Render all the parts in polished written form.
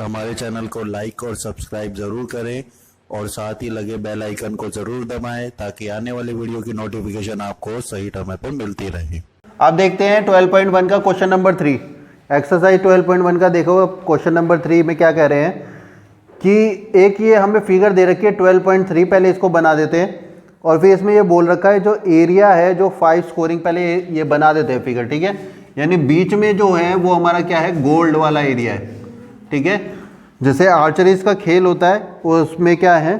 हमारे चैनल को लाइक और सब्सक्राइब ज़रूर करें और साथ ही लगे बेल आइकन को ज़रूर दबाएं ताकि आने वाली वीडियो की नोटिफिकेशन आपको सही समय पर मिलती रहे। अब देखते हैं 12.1 का क्वेश्चन नंबर 3। एक्सरसाइज 12.1 का देखो क्वेश्चन नंबर 3 में क्या कह रहे हैं कि एक ये हमें फिगर दे रखी है 12.3। पहले इसको बना देते हैं और फिर इसमें ये बोल रखा है जो एरिया है जो 5 स्कोरिंग, पहले ये बना देते हैं फिगर, ठीक है। यानी बीच में जो है वो हमारा क्या है, गोल्ड वाला एरिया है, ठीक है। जैसे आर्चरीज का खेल होता है उसमें क्या है,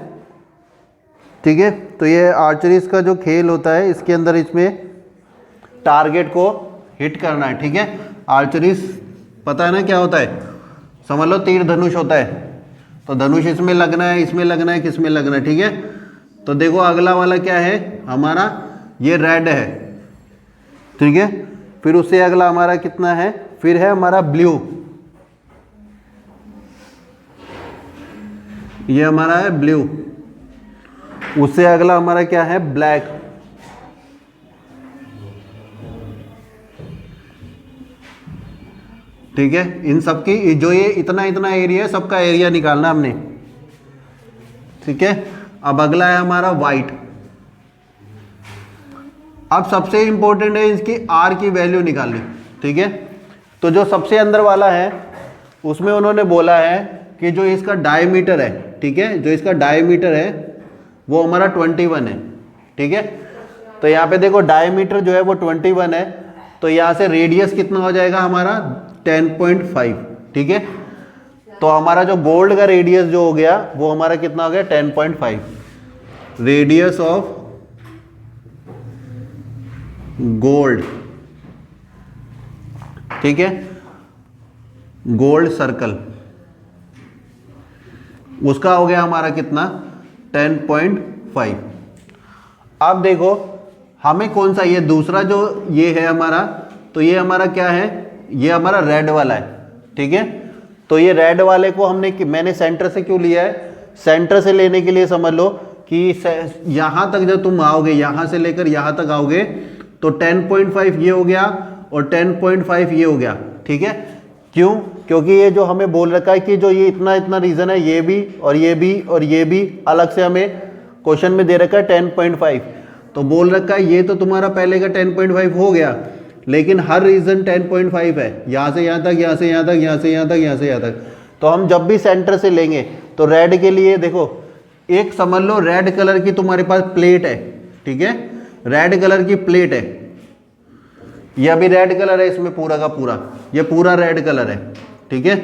ठीक है। तो ये आर्चरीज का जो खेल होता है इसके अंदर इसमें टारगेट को हिट करना है, ठीक है। आर्चरीज पता है ना क्या होता है, समझ लो तीर धनुष होता है। तो धनुष इसमें लगना है, इसमें लगना है, किसमें लगना है, ठीक है। तो देखो अगला वाला क्या है हमारा, ये रेड है, ठीक है। फिर उससे अगला हमारा कितना है, फिर है हमारा ब्लू, ये हमारा है ब्लू। उससे अगला हमारा क्या है, ब्लैक, ठीक है। इन सब की जो ये इतना इतना एरिया है सबका एरिया निकालना हमने, ठीक है। अब अगला है हमारा वाइट। अब सबसे इंपॉर्टेंट है इसकी आर की वैल्यू निकालनी, ठीक है। तो जो सबसे अंदर वाला है उसमें उन्होंने बोला है कि जो इसका डायमीटर है, ठीक है, जो इसका डायमीटर है वो हमारा 21 है, ठीक है। तो यहाँ पे देखो डायमीटर जो है वो 21 है, तो यहाँ से रेडियस कितना हो जाएगा हमारा 10.5, ठीक है। तो हमारा जो गोल्ड का रेडियस जो हो गया वो हमारा कितना हो गया 10.5, रेडियस ऑफ गोल्ड, ठीक है, गोल्ड सर्कल, उसका हो गया हमारा कितना 10.5। अब देखो हमें कौन सा, ये दूसरा जो ये है हमारा, तो ये हमारा क्या है, ये हमारा रेड वाला है, ठीक है। तो ये रेड वाले को मैंने सेंटर से क्यों लिया है, सेंटर से लेने के लिए समझ लो कि यहां तक जब तुम आओगे, यहां से लेकर यहां तक आओगे तो 10.5 ये हो गया और 10.5 ये हो गया, ठीक है। क्यों, क्योंकि ये जो हमें बोल रखा है कि जो ये इतना इतना रीजन है, ये भी और ये भी और ये भी अलग से हमें क्वेश्चन में दे रखा है 10.5। तो बोल रखा है ये तो तुम्हारा पहले का 10.5 हो गया, लेकिन हर रीजन 10.5 है, यहाँ से यहाँ तक, यहाँ से यहाँ तक, यहाँ से यहाँ तक, यहाँ से यहाँ तक। तो हम जब भी सेंटर से लेंगे तो रेड के लिए देखो, एक समझ लो रेड कलर की तुम्हारे पास प्लेट है, ठीक है, रेड कलर की प्लेट है, ये अभी रेड कलर है इसमें पूरा का पूरा, ये पूरा रेड कलर है, ठीक है।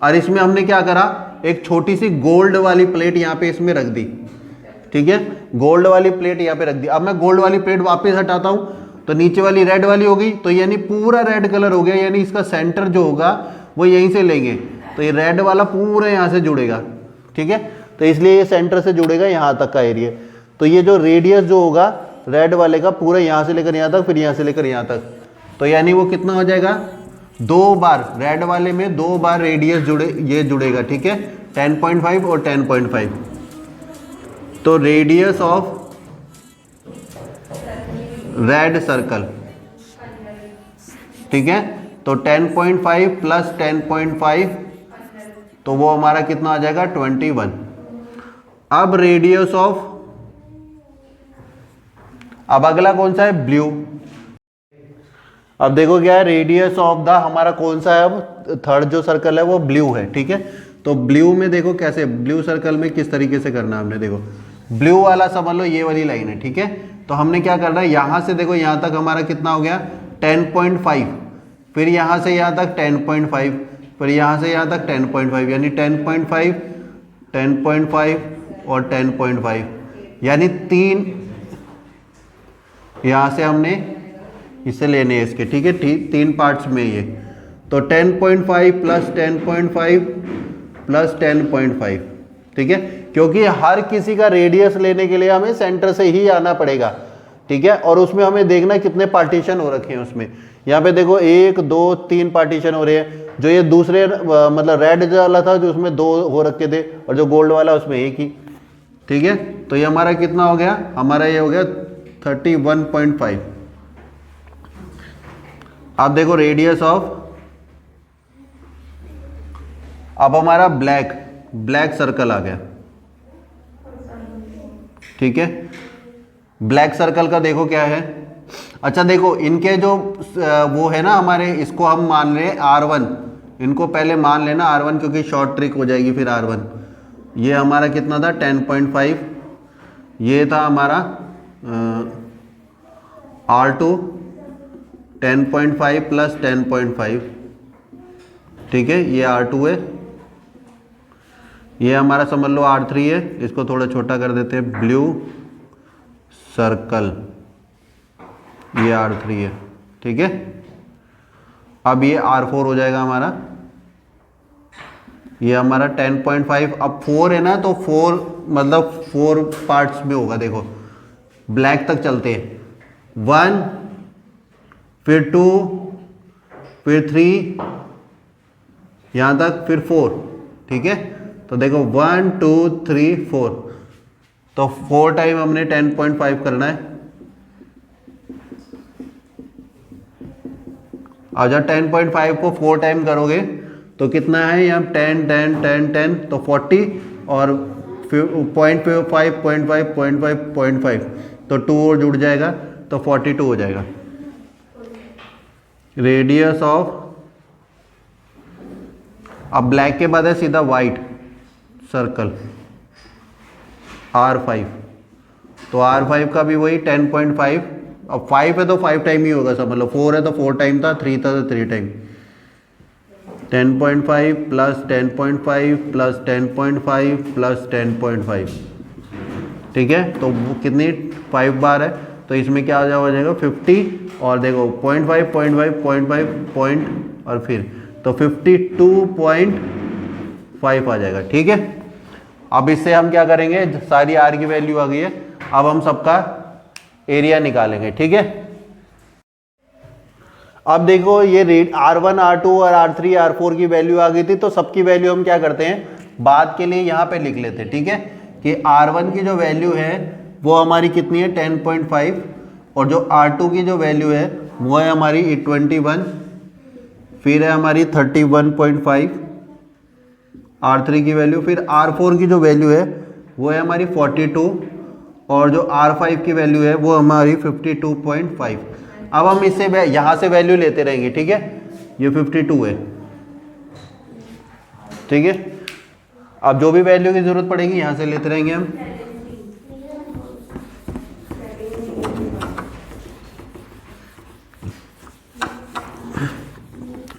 और इसमें हमने क्या करा, एक छोटी सी गोल्ड वाली प्लेट यहाँ पे इसमें रख दी, ठीक है, गोल्ड वाली प्लेट यहाँ पे रख दी। अब मैं गोल्ड वाली प्लेट वापस हटाता हूँ तो नीचे वाली रेड वाली हो गई, तो यानी पूरा रेड कलर हो गया, यानी इसका सेंटर जो होगा वो यहीं से लेंगे, तो ये रेड वाला पूरा यहाँ से जुड़ेगा, ठीक है। तो इसलिए ये सेंटर से जुड़ेगा यहाँ तक का एरिया। तो ये जो रेडियस जो होगा रेड वाले का पूरा यहाँ से लेकर यहाँ तक, फिर यहाँ से लेकर यहाँ तक, तो यानी वो कितना हो जाएगा, 2 बार रेड वाले में 2 बार रेडियस ये जुड़ेगा, ठीक है, 10.5 और 10.5। तो रेडियस ऑफ रेड सर्कल, ठीक है। तो 10.5 प्लस 10.5 तो वो हमारा कितना आ जाएगा 21। अब रेडियस ऑफ, अब अगला कौन सा है, ब्लू। अब देखो क्या है, रेडियस ऑफ द हमारा कौन सा है, अब थर्ड जो सर्कल है वो ब्लू है, ठीक है। तो ब्लू में देखो कैसे, ब्लू सर्कल में किस तरीके से करना है हमने, देखो ब्लू वाला समझ लो ये वाली लाइन है, ठीक है। तो हमने क्या करना है, यहां से देखो यहां तक हमारा कितना हो गया 10.5, फिर यहां से यहां तक 10.5, फिर यहां से यहां तक 10.5, यानी 10.5 10.5 और 10.5, यानी 3 यहां से हमने इसे लेने हैं इसके, ठीक है, 3 पार्ट्स में ये। तो 10.5 प्लस 10.5 प्लस 10.5, ठीक है, क्योंकि हर किसी का रेडियस लेने के लिए हमें सेंटर से ही आना पड़ेगा, ठीक है। और उसमें हमें देखना कितने पार्टीशन हो रखे हैं उसमें, यहाँ पे देखो 1 2 3 पार्टीशन हो रहे हैं। जो ये दूसरे मतलब रेड जो वाला था जो उसमें 2 हो रखे थे और जो गोल्ड वाला उसमें 1 ही, ठीक है। तो ये हमारा कितना हो गया, हमारा ये हो गया 31.5। आप देखो रेडियस ऑफ अब हमारा ब्लैक सर्कल आ गया, ठीक है। ब्लैक सर्कल का देखो क्या है। अच्छा देखो इनके जो वो है ना हमारे, इसको हम मान रहे हैं R1, इनको पहले मान लेना R1 क्योंकि शॉर्ट ट्रिक हो जाएगी फिर R1। ये हमारा कितना था 10.5, ये था हमारा R2 10.5 प्लस 10.5, ठीक है। ये R2 है, ये हमारा समझ लो R3 है। इसको थोड़ा छोटा कर देते हैं, ब्लू सर्कल, ये R3 है, ठीक है। अब ये R4 हो जाएगा हमारा, ये हमारा 10.5। अब 4 है ना, तो 4 मतलब 4 पार्ट्स में होगा। देखो ब्लैक तक चलते हैं, 1 फिर 2 फिर 3 यहाँ तक, फिर 4, ठीक है। तो देखो 1 2 3 4, तो 4 टाइम हमने 10.5 करना है। और जब 10.5 को 4 टाइम करोगे तो कितना है यहाँ 10 10 10 10, तो 40 और 0.5 0.5 0.5 0.5, तो 2 और जुड़ जाएगा तो 42 हो जाएगा। रेडियस ऑफ, अब ब्लैक के बाद है सीधा वाइट सर्कल R5, तो R5 का भी वही 10.5। अब 5 है तो 5 टाइम ही होगा, समझ लो। 4 है तो 4 टाइम था, 3 था तो 3 टाइम। 10.5 प्लस 10.5 प्लस 10.5 प्लस 10.5, ठीक है। तो वो कितनी 5 बार है, तो इसमें क्या हो जाएगा 50, और देखो 0.5 0.5 0.5 पॉइंट और फिर तो 52.5 आ जाएगा, ठीक है। अब इससे हम क्या करेंगे, सारी R की वैल्यू आ गई है, अब हम सबका एरिया निकालेंगे, ठीक है। अब देखो ये R1 R2 और R3 R4 की वैल्यू आ गई थी, तो सबकी वैल्यू हम क्या करते हैं, बाद के लिए यहाँ पे लिख लेते हैं, ठीक है। कि R1 की जो वैल्यू है वो हमारी कितनी है 10.5, और जो R2 की जो वैल्यू है वो है हमारी 21, फिर है हमारी 31.5 R3 की वैल्यू, फिर R4 की जो वैल्यू है वो है हमारी 42, और जो R5 की वैल्यू है वो हमारी 52.5। अब हम इससे यहाँ से वैल्यू लेते रहेंगे, ठीक है। ये 52 है, ठीक है। अब जो भी वैल्यू की जरूरत पड़ेगी यहाँ से लेते रहेंगे हम।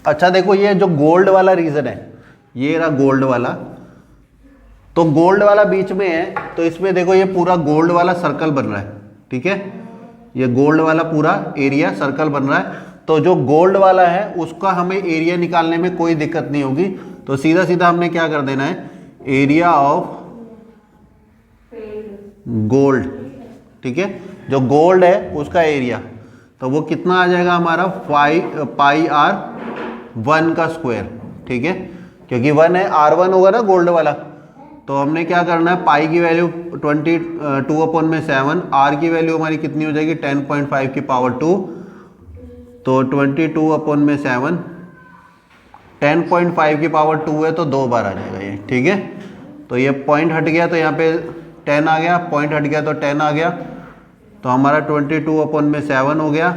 अच्छा देखो ये जो गोल्ड वाला रीजन है, ये रहा गोल्ड वाला, तो गोल्ड वाला बीच में है, तो इसमें देखो ये पूरा गोल्ड वाला सर्कल बन रहा है, ठीक है। ये गोल्ड वाला पूरा एरिया सर्कल बन रहा है, तो जो गोल्ड वाला है उसका हमें एरिया निकालने में कोई दिक्कत नहीं होगी। तो सीधा सीधा हमने क्या कर देना है, एरिया ऑफ गोल्ड, ठीक है। जो गोल्ड है उसका एरिया, तो वो कितना आ जाएगा हमारा पाई R1 का स्क्वायर, ठीक है। क्योंकि 1 है, R1 होगा ना गोल्ड वाला, तो हमने क्या करना है, पाई की वैल्यू 22/7, R की वैल्यू हमारी कितनी हो जाएगी 10.5 की पावर 2, तो 22/7, 10.5 की पावर 2 है तो 2 बार आ जाएगा ये, ठीक है। तो ये पॉइंट हट गया तो यहाँ पे 10 आ गया, पॉइंट हट गया तो 10 आ गया, तो हमारा 22/7 हो गया,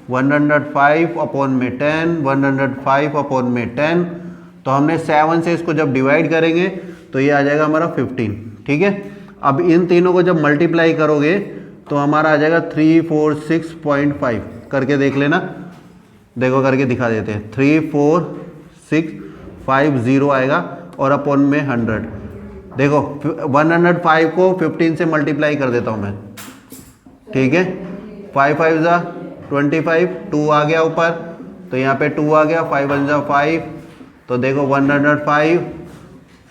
105/10, 105/10, तो हमने 7 से इसको जब डिवाइड करेंगे तो ये आ जाएगा हमारा 15, ठीक है। अब इन तीनों को जब मल्टीप्लाई करोगे तो हमारा आ जाएगा 346.5, करके देख लेना, देखो करके दिखा देते हैं। 34650 आएगा, और अपॉन में 100, देखो 105 को 15 से मल्टीप्लाई कर देता हूँ मैं, ठीक है। 5 5 जा 25, 2 आ गया ऊपर, तो यहाँ पे 2 आ गया, 5 1 जा 5, तो देखो 105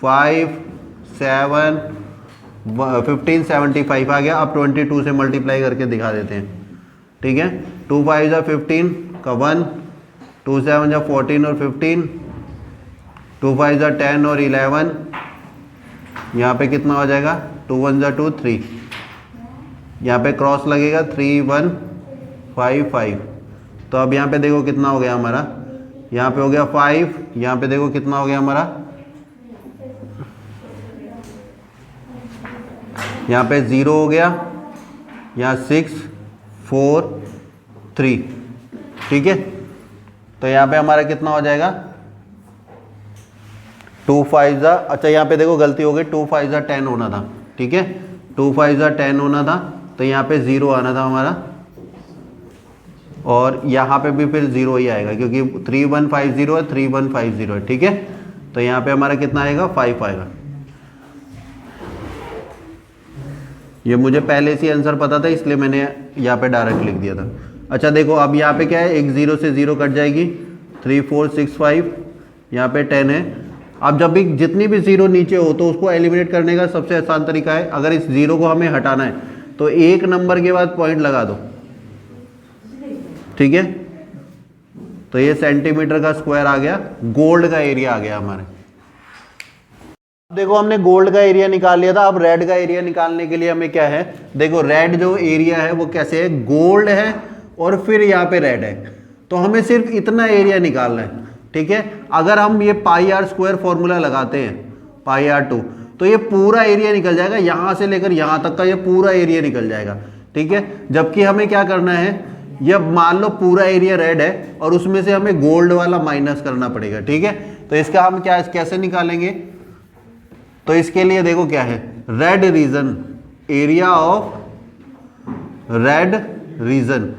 5 7 15 75 आ गया। अब 22 से मल्टीप्लाई करके दिखा देते हैं, ठीक है। 2 5 जा 15 का 1, 2 7 जा 14 और 15, 2 5 जा 10 और 11, यहाँ पे कितना हो जाएगा 2 1 जा 2 3, यहाँ पे क्रॉस लगेगा 3 1 5 5, तो अब यहाँ पे देखो कितना हो गया हमारा, यहाँ पे हो गया 5, यहाँ पे देखो कितना हो गया हमारा यहाँ पे 0 हो गया, यहाँ 6 4 3, ठीक है। तो यहाँ पे हमारा कितना हो जाएगा 2 5 अच्छा यहाँ पे देखो गलती हो गई, 2 5 10 होना था, ठीक है, 2 5 10 होना था, तो यहाँ पे 0 आना था हमारा, और यहाँ पे भी फिर 0 ही आएगा क्योंकि 3150 है, 3150 है, ठीक है। तो यहाँ पे हमारा कितना आएगा 5 आएगा। ये मुझे पहले से आंसर पता था इसलिए मैंने यहाँ पे डायरेक्ट लिख दिया था। अच्छा देखो अब यहाँ पे क्या है, एक 0 से 0 कट जाएगी, 3 4 6 5, यहाँ पे 10 है। अब जब भी जितनी भी 0 नीचे हो तो उसको एलिमिनेट करने का सबसे आसान तरीका है, अगर इस 0 को हमें हटाना है तो एक नंबर के बाद पॉइंट लगा दो, ठीक है। तो ये सेंटीमीटर का स्क्वायर आ गया, गोल्ड का एरिया आ गया हमारे। देखो हमने गोल्ड का एरिया निकाल लिया था, अब रेड का एरिया निकालने के लिए हमें क्या है, देखो रेड जो एरिया है वो कैसे है, गोल्ड है और फिर यहाँ पे रेड है, तो हमें सिर्फ इतना एरिया निकालना है, ठीक है। अगर हम ये पाई आर स्क्वायर फॉर्मूला लगाते हैं, पाई आर 2, तो ये पूरा एरिया निकल जाएगा, यहाँ से लेकर यहाँ तक का ये पूरा एरिया निकल जाएगा, ठीक है। जबकि हमें क्या करना है, ये मान लो पूरा एरिया रेड है और उसमें से हमें गोल्ड वाला माइनस करना पड़ेगा, ठीक है। तो इसका हम क्या कैसे निकालेंगे, तो इसके लिए देखो क्या है, red region, area of red region,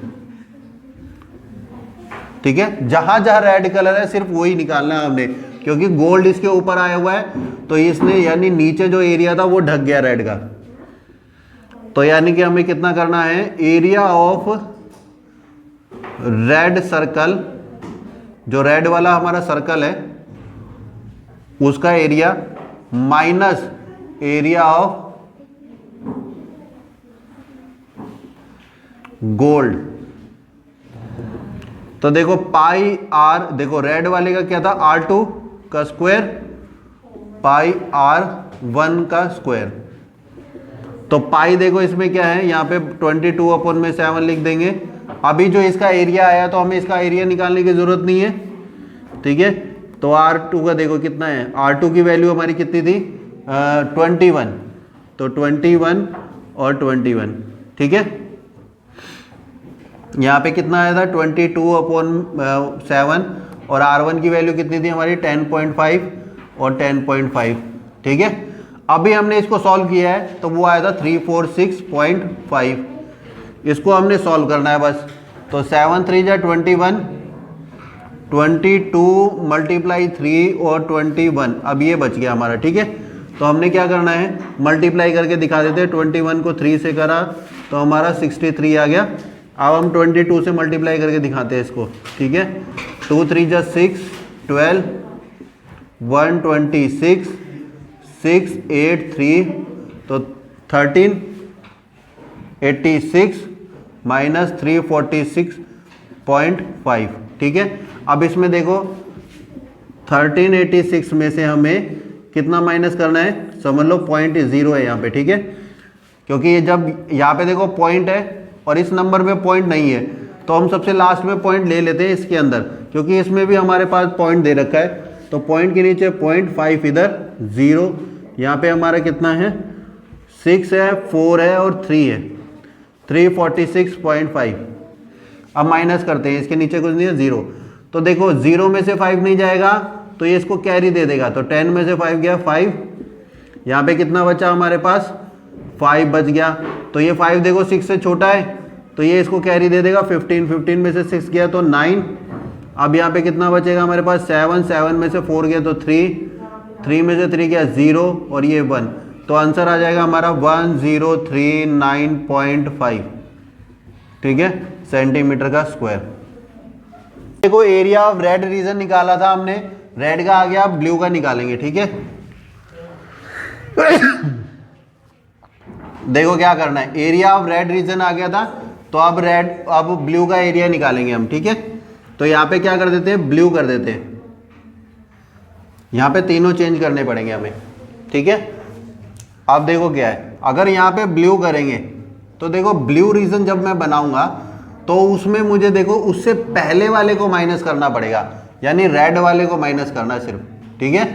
ठीक है। जहां जहां रेड कलर है सिर्फ वही निकालना है हमने, क्योंकि गोल्ड इसके ऊपर आया हुआ है तो इसने यानी नीचे जो एरिया था वो ढक गया रेड का। तो यानी कि हमें कितना करना है, एरिया ऑफ रेड सर्कल, जो रेड वाला हमारा सर्कल है उसका area minus area of gold. तो देखो पाई आर, देखो रेड वाले का क्या था, R2 का स्क्वायर पाई R1 का स्क्वायर। तो पाई देखो इसमें क्या है, यहाँ पे 22/7 लिख देंगे। अभी जो इसका एरिया आया तो हमें इसका एरिया निकालने की जरूरत नहीं है, ठीक है। तो R2 का देखो कितना है, R2 की वैल्यू हमारी कितनी थी 21, तो 21 और 21, ठीक है। यहाँ पे कितना आया था 22/7 और R1 की वैल्यू कितनी थी हमारी 10.5 और 10.5, ठीक है। अभी हमने इसको सॉल्व किया है तो वो आया था 346.5, इसको हमने सॉल्व करना है बस। तो 7 3 जा 21, 22 मल्टीप्लाई 3 और 21, अब ये बच गया हमारा, ठीक है। तो हमने क्या करना है, मल्टीप्लाई करके दिखा देते हैं, 21 को 3 से करा तो हमारा 63 आ गया। अब हम 22 से मल्टीप्लाई करके दिखाते हैं इसको, ठीक है। 2 3 जा 6, 12, 126, 6 8 3, तो 13, 86 माइनस 346.5, ठीक है। अब इसमें देखो 1386 में से हमें कितना माइनस करना है, समझ लो 0.0 है यहाँ पे, ठीक है। क्योंकि ये जब यहाँ पे देखो पॉइंट है और इस नंबर में पॉइंट नहीं है तो हम सबसे लास्ट में पॉइंट ले लेते हैं इसके अंदर, क्योंकि इसमें भी हमारे पास पॉइंट दे रखा है। तो पॉइंट के नीचे 0.5 इधर, 0 यहाँ पे हमारा कितना है 6 है, 4 है और 3 है, 346.5। अब माइनस करते हैं, इसके नीचे कुछ नहीं है 0। तो देखो 0 में से 5 नहीं जाएगा तो ये इसको कैरी दे देगा, तो 10 में से 5 गया 5, यहाँ पे कितना बचा हमारे पास 5 बच गया। तो ये 5 देखो 6 से छोटा है तो ये इसको कैरी दे देगा 15, 15 में से 6 गया तो 9। अब यहाँ पे कितना बचेगा हमारे पास 7, 7 में से 4 गया तो 3, 3 में से 3 गया 0 और ये 1, तो आंसर आ जाएगा हमारा 1039.5, ठीक है, सेंटीमीटर का स्क्वायर। देखो एरिया ऑफ रेड रीजन निकाला था हमने, रेड का आ गया, अब ब्लू का निकालेंगे, ठीक है। देखो क्या करना है, एरिया ऑफ रेड रीजन आ गया था तो अब ब्लू का एरिया निकालेंगे हम, ठीक है। तो यहाँ पे क्या कर देते हैं, ब्लू कर देते हैं, यहाँ पे तीनों चेंज करने पड़ेंगे हमें, ठीक है। अब देखो क्या है, अगर यहाँ पे ब्लू करेंगे तो देखो ब्लू रीजन जब मैं बनाऊंगा तो उसमें मुझे देखो उससे पहले वाले को माइनस करना पड़ेगा, यानी रेड वाले को माइनस करना सिर्फ, ठीक है।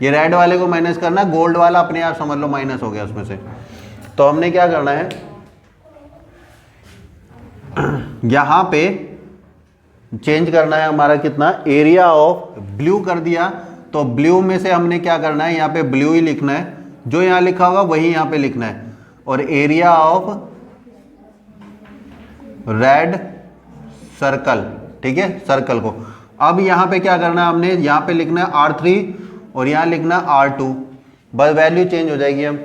ये रेड वाले को माइनस करना, गोल्ड वाला अपने आप समझ लो माइनस हो गया उसमें से। तो हमने क्या करना है, यहां पे चेंज करना है हमारा कितना, एरिया ऑफ ब्लू कर दिया। तो ब्लू में से हमने क्या करना है, यहाँ पे ब्लू ही लिखना है, जो यहाँ लिखा होगा वही यहाँ पे लिखना है। और एरिया ऑफ रेड सर्कल, ठीक है, सर्कल को अब यहाँ पे क्या करना है, हमने यहाँ पे लिखना है R3 और यहाँ लिखना है R2, बस वैल्यू चेंज हो जाएगी अब।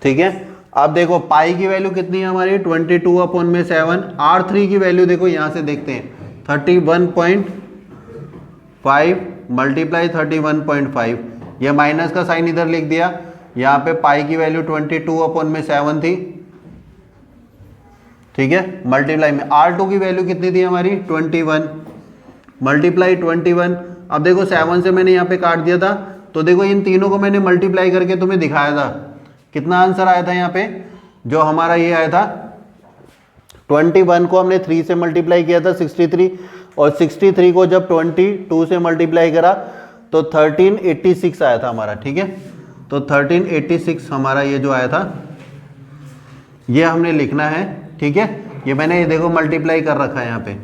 ठीक है, अब देखो पाई की वैल्यू कितनी है हमारी 22/7। R3 की वैल्यू देखो यहां से देखते हैं 31.5 मल्टीप्लाई 31.5, ये माइनस का साइन इधर लिख दिया। यहाँ पे पाई की वैल्यू 22/7 थी, ठीक है, मल्टीप्लाई में R2 की वैल्यू कितनी थी हमारी 21 मल्टीप्लाई 21। अब देखो 7 से मैंने यहाँ पे काट दिया था, तो देखो इन तीनों को मैंने मल्टीप्लाई करके तुम्हें दिखाया था, कितना आंसर आया था यहाँ पे, जो हमारा ये आया था 21 को हमने 3 से मल्टीप्लाई किया था 63, और 63 को जब 22 से मल्टीप्लाई करा तो 1386 आया था हमारा, ठीक है। तो 1386 हमारा ये जो आया था ये हमने लिखना है, ठीक है। ये मैंने ये देखो मल्टीप्लाई कर रखा है यहाँ पे,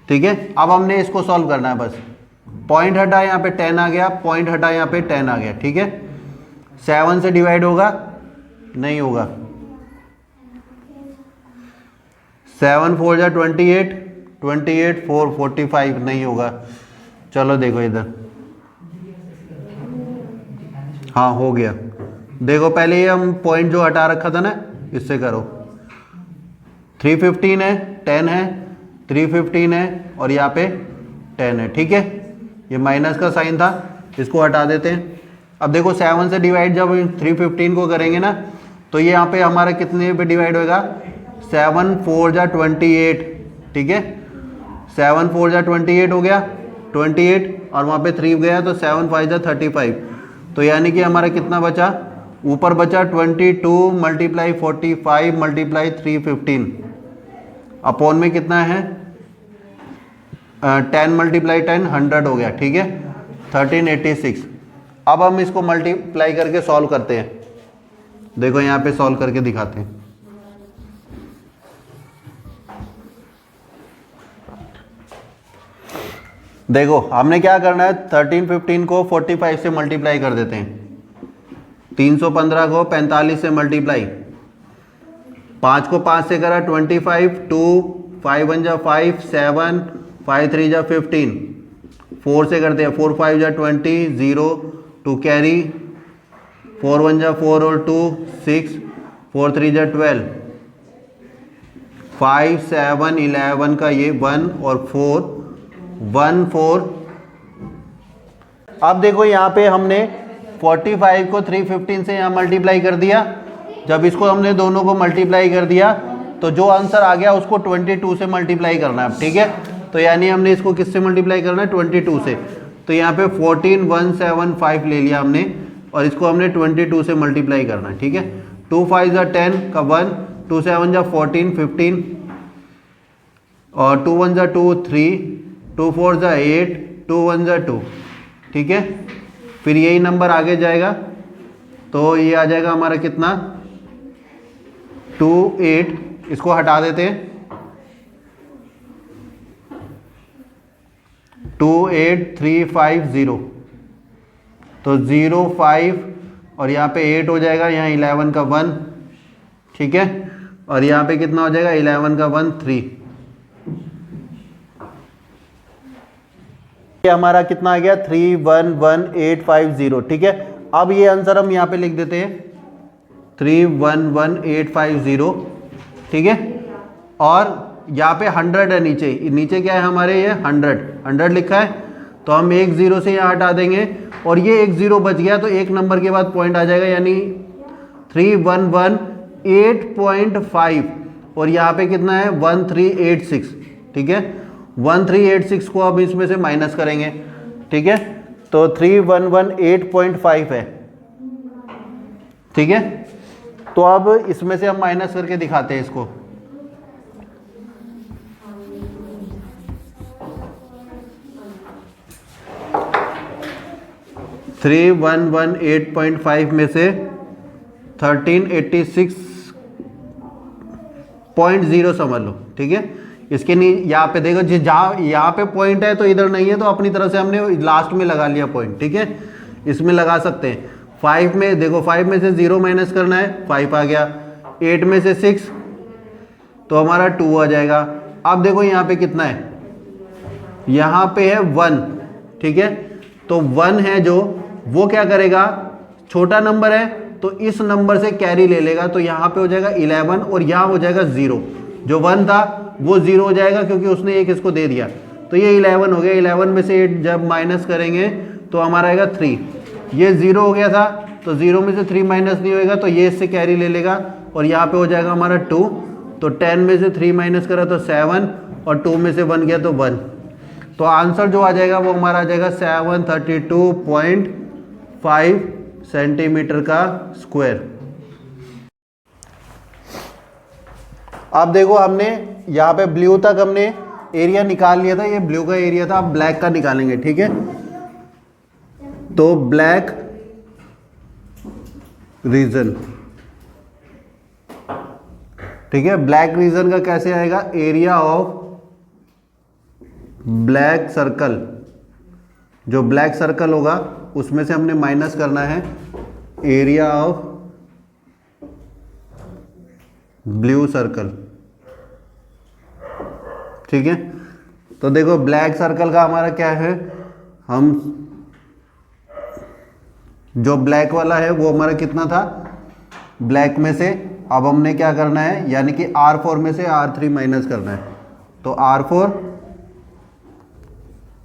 ठीक है। अब हमने इसको सॉल्व करना है, बस पॉइंट हटा यहाँ पे 10 आ गया, पॉइंट हटा यहाँ पे 10 आ गया, ठीक है। 7 से डिवाइड होगा, नहीं होगा, 7 4 जा 28, 28 4 45 नहीं होगा। चलो देखो इधर, हाँ हो गया। देखो पहले ये हम पॉइंट जो हटा रखा था ना, इससे करो, 315 है, 10 है, 315 है और यहाँ पे 10 है, ठीक है। ये माइनस का साइन था, इसको हटा देते हैं। अब देखो 7 से डिवाइड जब 315 को करेंगे ना, तो ये यहाँ पे हमारा कितने पे डिवाइड होगा, 7 4 जा 28, ठीक है। 7 4 जा 28 हो गया, 28 और वहाँ पे 3 गया तो 7 5 जा 35। तो यानी कि हमारा कितना बचा, ऊपर बचा 22 मल्टीप्लाई 45 मल्टीप्लाई 315 अपॉन में कितना है 10 मल्टीप्लाई 10 100 हो गया, ठीक है, 1386। अब हम इसको मल्टीप्लाई करके सॉल्व करते हैं, देखो यहाँ पे सॉल्व करके दिखाते हैं। देखो हमने क्या करना है, 1315 को 45 से मल्टीप्लाई कर देते हैं, 315 को 45 से मल्टीप्लाई, 5 को 5 से करा 25, 2 5 1 जा 5, 7 5 3 जा 15, 4 से करते हैं 4 5 जा 20, 0 2 कैरी, 4 1 जा 4 और 2 6, 4 3 जा 12, 5 7 11 का ये 1 और 4 1 4। अब देखो यहाँ पे हमने 45 को 315 से यहाँ मल्टीप्लाई कर दिया। जब इसको हमने दोनों को मल्टीप्लाई कर दिया तो जो आंसर आ गया उसको 22 से मल्टीप्लाई करना है, ठीक है। तो यानी हमने इसको किससे मल्टीप्लाई करना है, 22 से। तो यहाँ पे 14175 ले लिया हमने और इसको हमने 22 से मल्टीप्लाई करना है, ठीक है। 2 5 जा 10 का 1, 2 7 जा 14 15 और 2 1 जा 2 3, 2 4 जा 8, 2 1 जा 2, ठीक है। फिर यही नंबर आगे जाएगा तो ये आ जाएगा हमारा कितना 2 8, इसको हटा देते हैं, 2 8 3 5 0, तो 0 5 और यहाँ पे 8 हो जाएगा, यहाँ 11 का 1, ठीक है। और यहाँ पे कितना हो जाएगा 11 का 1 3, ये हमारा कितना आ गया 311850, ठीक है। अब ये आंसर हम यहाँ पे लिख देते हैं 311850, ठीक है। और यहाँ पे 100 है, नीचे नीचे क्या है हमारे, ये 100 लिखा है, तो हम एक 0 से यहाँ हटा देंगे और ये एक 0 बच गया तो एक नंबर के बाद पॉइंट आ जाएगा, यानी 3118.5 और यहाँ पे कितना है 1386, ठीक है। 1386 को अब इसमें से माइनस करेंगे, ठीक है। तो 3118.5 है, ठीक है। तो अब इसमें से हम माइनस करके दिखाते हैं इसको, 3118.5 में से 1386.0 समझ लो, ठीक है। इसके नहीं, यहाँ पे देखो जहाँ यहाँ पे पॉइंट है तो इधर नहीं है, तो अपनी तरफ से हमने लास्ट में लगा लिया पॉइंट, ठीक है। इसमें लगा सकते हैं। 5 में देखो, 5 में से 0 माइनस करना है, 5 आ गया। 8 में से 6 तो हमारा 2 आ जाएगा। अब देखो यहाँ पे कितना है, यहाँ पे है 1, ठीक है। तो 1 है जो, वो क्या करेगा, छोटा नंबर है तो इस नंबर से कैरी ले लेगा, तो यहाँ पे हो जाएगा 11 और यहाँ हो जाएगा 0। जो 1 था वो 0 हो जाएगा क्योंकि उसने एक इसको दे दिया, तो ये 11 हो गया। 11 में से 8 जब माइनस करेंगे तो हमारा आएगा 3। ये 0 हो गया था तो 0 में से 3 माइनस नहीं होएगा, तो ये इससे कैरी ले लेगा और यहाँ पे हो जाएगा हमारा 2। तो 10 में से 3 माइनस करा तो 7 और 2 में से 1 गया तो 1। तो आंसर जो आ जाएगा वो हमारा आ जाएगा 732.5 सेंटीमीटर का स्क्वायर। अब देखो हमने यहाँ पे ब्लू तक हमने एरिया निकाल लिया था, ये ब्लू का एरिया था। अब ब्लैक का निकालेंगे, ठीक है। तो ब्लैक रीजन, ठीक है। ब्लैक रीजन का कैसे आएगा, एरिया ऑफ ब्लैक सर्कल, जो ब्लैक सर्कल होगा उसमें से हमने माइनस करना है एरिया ऑफ ब्लू सर्कल, ठीक है। तो देखो ब्लैक सर्कल का हमारा क्या है, हम जो ब्लैक वाला है वो हमारा कितना था, ब्लैक में से अब हमने क्या करना है, यानी कि R4 में से R3 माइनस करना है। तो R4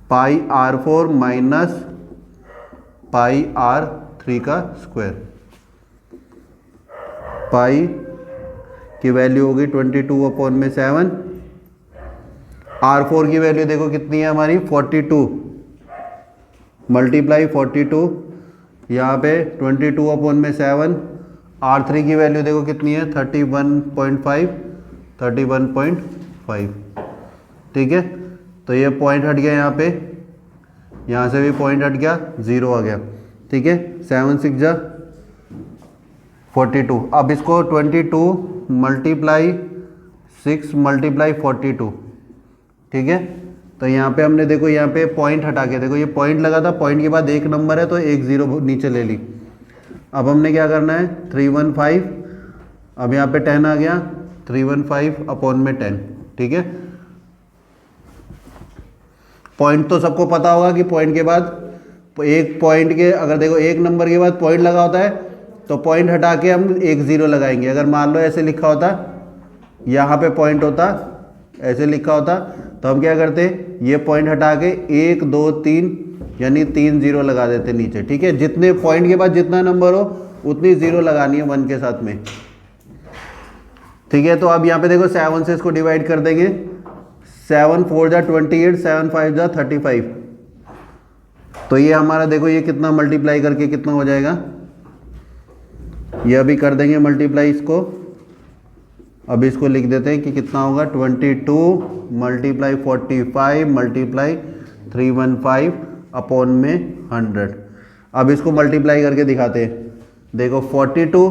पाई R4 माइनस पाई R3 का स्क्वायर, पाई की वैल्यू होगी 22/7। R4 की वैल्यू देखो कितनी है हमारी, 42 मल्टीप्लाई 42, यहाँ पे 22/7। R3 की वैल्यू देखो कितनी है, 31.5, ठीक है। तो ये पॉइंट हट गया यहाँ पे, यहाँ से भी पॉइंट हट गया, 0 आ गया, ठीक है। 7 6 जा 42। अब इसको 22 मल्टीप्लाई 6 मल्टीप्लाई 42, ठीक है। तो यहाँ पे हमने देखो यहाँ पे पॉइंट हटा के, देखो ये पॉइंट लगा था, पॉइंट के बाद एक नंबर है तो एक 0 नीचे ले ली। अब हमने क्या करना है, 315, अब यहाँ पे 10 आ गया, 315/10, ठीक है। पॉइंट तो सबको पता होगा कि पॉइंट के बाद एक पॉइंट के, अगर देखो एक नंबर के बाद पॉइंट लगा होता है तो पॉइंट हटा के हम एक 0 लगाएंगे। अगर मान लो ऐसे लिखा होता, यहाँ पे पॉइंट होता, ऐसे लिखा होता, तो हम क्या करते, ये पॉइंट हटा के 1 2 3 यानी 3 0 लगा देते नीचे, ठीक है। जितने पॉइंट के बाद जितना नंबर हो उतनी 0 लगानी है 1 के साथ में, ठीक है। तो अब यहाँ पे देखो 7 से इसको डिवाइड कर देंगे, 7 4 जा 28, 7 5 जा 35। तो ये हमारा देखो ये कितना मल्टीप्लाई करके कितना हो जाएगा, ये अभी कर देंगे मल्टीप्लाई इसको। अभी इसको लिख देते हैं कि कितना होगा, 22 मल्टीप्लाई 45 मल्टीप्लाई 315/100। अब इसको मल्टीप्लाई करके दिखाते हैं, देखो 42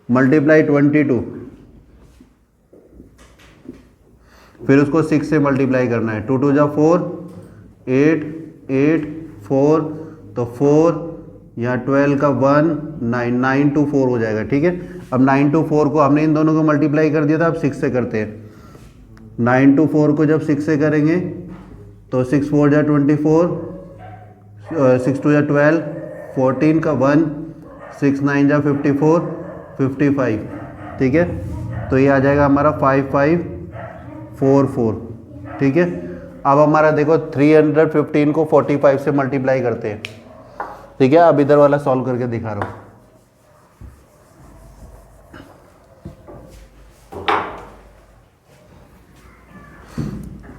मल्टीप्लाई 22, फिर उसको 6 से मल्टीप्लाई करना है, 2 2 जा 4, 8 8 4, तो 4 यहाँ 12 का 1 9 9 2 4 हो जाएगा, ठीक है। अब 9 2 4 को हमने इन दोनों को मल्टीप्लाई कर दिया था, अब 6 से करते हैं। 9 2 4 को जब 6 से करेंगे तो 6 4 जा 24, 6 2 जा 12, 14 का 1, 6 9 जा 54 55, ठीक है। तो ये आ जाएगा हमारा 5544, ठीक है। अब हमारा देखो 315 को 45 से मल्टीप्लाई करते हैं, ठीक है। अब इधर वाला सॉल्व करके दिखा रहा हूँ।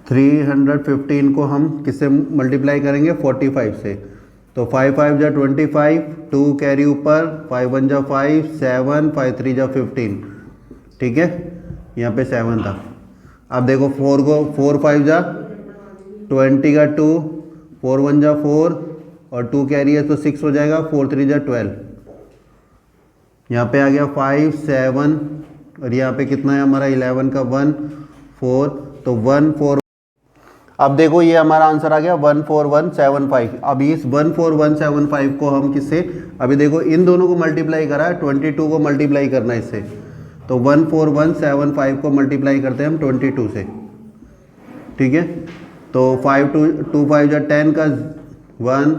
थ्री 315 को हम किससे मल्टीप्लाई करेंगे, 45 से। तो 5 5 जा 25, 2 कैरी ऊपर, 5 1 जा 5, 7 5 3 जा 15, ठीक है। यहाँ पे 7 था। अब देखो 4 को 4 5 जा 20 का 2, 4 1 जा 4, और 2 कैरी है तो 6 हो जाएगा, 4 3 जा 12, यहाँ पे आ गया 5 7 और यहाँ पे कितना है हमारा 11 का 1 4, तो 1 4। अब देखो ये हमारा आंसर आ गया 14175। अब इस 14175 को हम किससे, अभी देखो इन दोनों को मल्टीप्लाई करा है, 22 को मल्टीप्लाई करना है इससे, तो 14175 को मल्टीप्लाई करते हैं हम 22 से, ठीक है। तो 5 2 5 जा 10 का 1,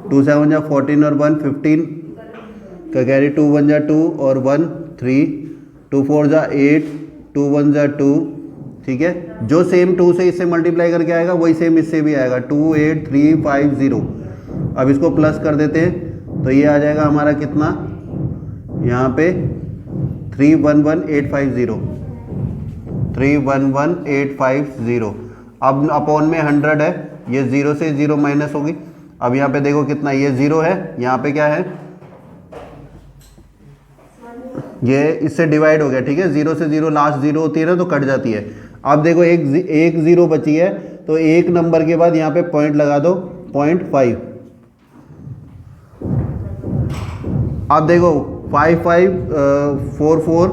2 7 जा 14 और 1 15 का कैरी, 2 1 जा 2 और 1 3, 2 4 जा 8, 2 1 जा 2, ठीक है। जो सेम 2 से इससे मल्टीप्लाई करके आएगा वही सेम इससे भी आएगा, 2 8 3 5 0। अब इसको प्लस कर देते हैं तो ये आ जाएगा हमारा कितना, यहाँ पे 311850, 311850। अब अपॉन में 100 है, ये 0 से 0 माइनस होगी। अब यहाँ पे देखो कितना, ये 0 है, यहाँ पे क्या है, ये इससे डिवाइड हो गया, ठीक है। 0 से 0 लास्ट 0 होती है ना तो कट जाती है। अब देखो एक 0 बची है, तो एक नंबर के बाद यहाँ पे पॉइंट लगा दो, 0.5। अब देखो 5 5 4 4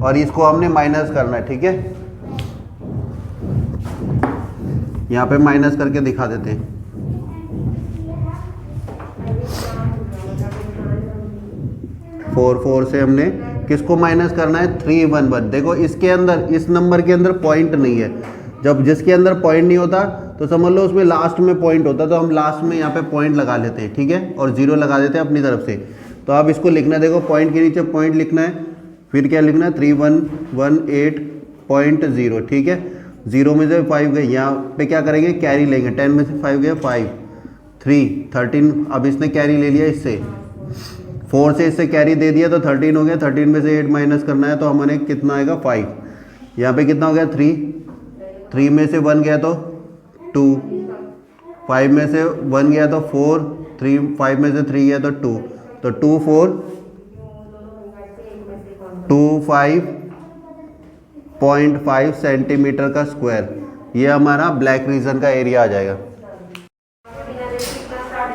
और इसको हमने माइनस करना है, ठीक है। यहाँ पे माइनस करके दिखा देते हैं। फोर से हमने किसको माइनस करना है, 311। देखो इसके अंदर, इस नंबर के अंदर पॉइंट नहीं है। जब जिसके अंदर पॉइंट नहीं होता तो समझ लो उसमें लास्ट में पॉइंट होता, तो हम लास्ट में यहाँ पे पॉइंट लगा लेते हैं, ठीक है, और 0 लगा देते हैं अपनी तरफ से। तो अब इसको लिखना है, देखो पॉइंट के नीचे पॉइंट लिखना है, फिर क्या लिखना है, 3118.0, ठीक है। 0 में से 5 गए, यहाँ पे क्या करेंगे, कैरी लेंगे, 10 में से 5 गए 5 3 13। अब इसने कैरी ले लिया इससे, 4 से इससे कैरी दे दिया तो 13 हो गया। 13 में से 8 माइनस करना है तो हमारे कितना आएगा, 5। यहाँ पे कितना हो गया, 3 में से 1 गया तो 2, 5 में से 1 गया तो 4, 5 में से 3 गया तो 2, तो 2 4 25.5 सेंटीमीटर का स्क्वायर, ये हमारा ब्लैक रीजन का एरिया आ जाएगा।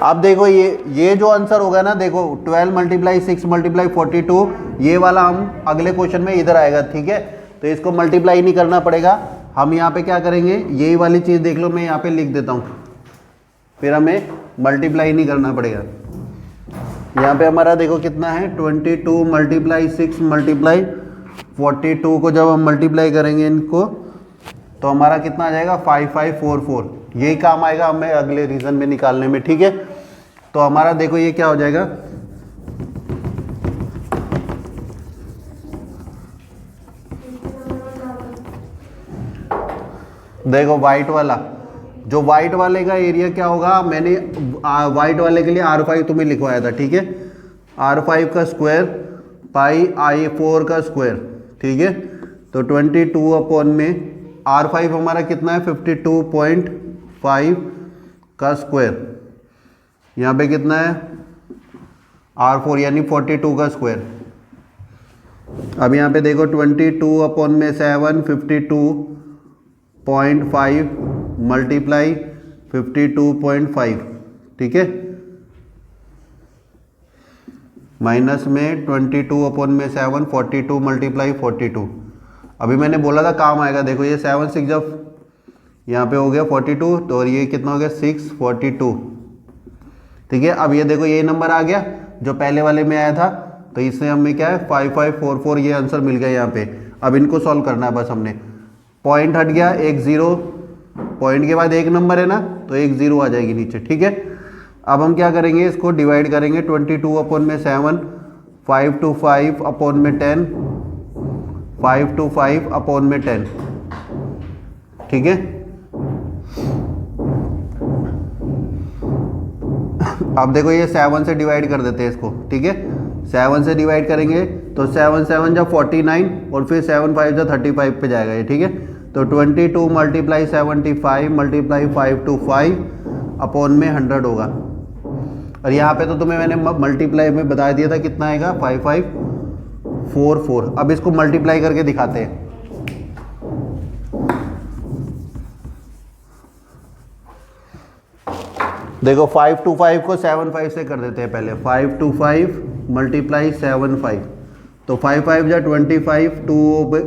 अब देखो ये जो आंसर होगा ना, देखो 12 मल्टीप्लाई 6 मल्टीप्लाई 42, ये वाला हम अगले क्वेश्चन में इधर आएगा, ठीक है। तो इसको मल्टीप्लाई नहीं करना पड़ेगा, हम यहाँ पे क्या करेंगे, यही वाली चीज़ देख लो, मैं यहाँ पे लिख देता हूँ, फिर हमें मल्टीप्लाई नहीं करना पड़ेगा। यहाँ पे हमारा देखो कितना है, 22 मल्टीप्लाई 6 मल्टीप्लाई 42 को जब हम मल्टीप्लाई करेंगे इनको तो हमारा कितना आ जाएगा, 5544। यही काम आएगा हमें अगले रीजन में निकालने में, ठीक है। तो हमारा देखो ये क्या हो जाएगा, देखो वाइट वाला, जो वाइट वाले का एरिया क्या होगा, मैंने वाइट वाले के लिए R5 तुम्हें लिखवाया था, ठीक है। R5 का स्क्वायर पाई I4 का स्क्वायर, ठीक है। तो 22 अपॉन में R5 हमारा कितना है, 52.5 का स्क्वायर, यहाँ पे कितना है R4 यानी 42 का स्क्वायर। अब यहाँ पे देखो 22 अपॉन में 7, 52.5 मल्टीप्लाई 52.5, ठीक है, माइनस में 22 अपॉन में 7, 42 मल्टीप्लाई 42। अभी मैंने बोला था काम आएगा, देखो ये 7 6 जब यहाँ पे हो गया 42, तो और ये कितना हो गया 642, ठीक है। अब ये देखो ये नंबर आ गया जो पहले वाले में आया था, तो इससे हमें क्या है 5544, ये आंसर मिल गया यहाँ पे। अब इनको सॉल्व करना है बस, हमने पॉइंट हट गया, एक 0, पॉइंट के बाद एक नंबर है ना, तो एक 0 आ जाएगी नीचे, ठीक है। अब हम क्या करेंगे, इसको डिवाइड करेंगे, 22 अपॉन में 7, 5 to 5 अपॉन में 10, 5 to 5 अपॉन में 10, ठीक है। अब देखो ये 7 से डिवाइड कर देते हैं इसको, ठीक है। 7 से डिवाइड करेंगे तो 7 7 जा 49 और फिर 7 5 जा 35 पे जाएगा ये, ठीक है। तो 22 मल्टीप्लाई 75 मल्टीप्लाई 5 to 5 अपॉन में 100 होगा। और यहाँ पे तो तुम्हें मैंने मल्टीप्लाई में बता दिया था कितना आएगा, 5544। अब इसको मल्टीप्लाई करके दिखाते हैं। देखो 5 to 5 को 7 5 से कर देते हैं पहले। 5 to 5 मल्टीप्लाई 7 5, तो 5 5 जा 25, 2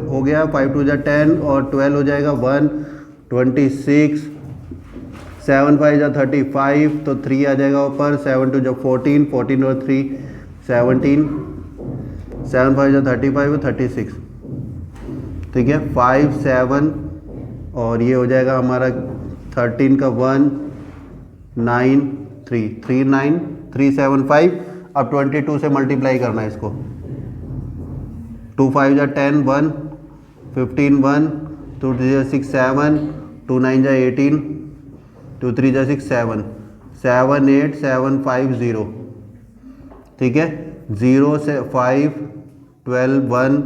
हो गया, 5 2 जा 10 और 12 हो जाएगा 1, 26, 7 5 जा 35, तो 3 आ जाएगा ऊपर, 7 2 जा 14, 14 और 3 17, 7 5 जा 35 और 36, ठीक है। 5 7 और ये हो जाएगा हमारा 13 का 1 9 3 3 9 3 7 5। अब 22 से मल्टीप्लाई करना है इसको। 2 5 जा 10 1, 15 1, 2 3 जा 6 7, 2 9 जा 18, 2 3 जा 6 7, 7 8 7 5 0, ठीक है। 0 से 5 12 1,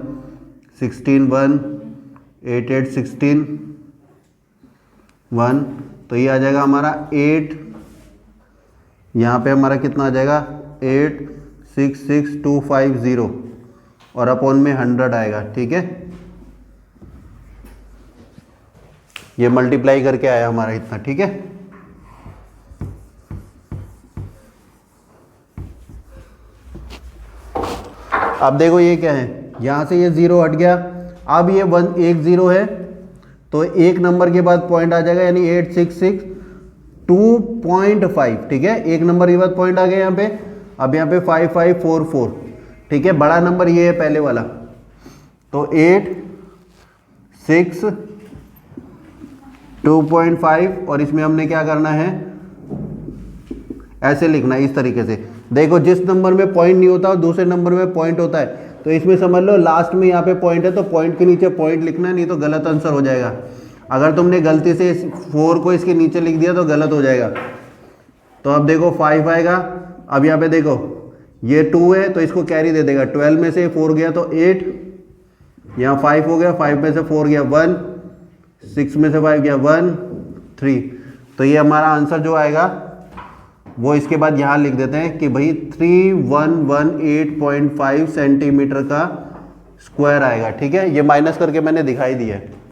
16 1, 8 8 16 1, तो ये आ जाएगा हमारा 8, यहाँ पे हमारा कितना आ जाएगा 8 6 6 2 5 0 और अपॉन में 100 आएगा, ठीक है। ये मल्टीप्लाई करके आया हमारा इतना, ठीक है। अब देखो ये क्या है, यहाँ से ये 0 हट गया, अब ये 1 1 0 है, तो एक नंबर के बाद पॉइंट आ जाएगा, यानी 8 6 6 2.5, ठीक है। एक नंबर के बाद पॉइंट आ गया यहाँ पे। अब यहाँ पे 5 5 4 4, ठीक है। बड़ा नंबर ये है पहले वाला, तो 8 6 2.5 और इसमें हमने क्या करना है, ऐसे लिखना है इस तरीके से। देखो जिस नंबर में पॉइंट नहीं होता और दूसरे नंबर में पॉइंट होता है, तो इसमें समझ लो लास्ट में यहाँ पे पॉइंट है, तो पॉइंट के नीचे पॉइंट लिखना है, नहीं तो गलत आंसर हो जाएगा। अगर तुमने गलती से 4 को इसके नीचे लिख दिया तो गलत हो जाएगा। तो अब देखो 5 आएगा, अब यहाँ पे देखो ये 2 है तो इसको कैरी दे देगा, 12 में से 4 गया तो 8, यहाँ 5 हो गया, 5 में से 4 गया 1, 6 में से 5 गया 1 3, तो ये हमारा आंसर जो आएगा वो इसके बाद यहाँ लिख देते हैं कि भाई 3118.5 सेंटीमीटर का स्क्वायर आएगा, ठीक है। ये माइनस करके मैंने दिखाई दिया है।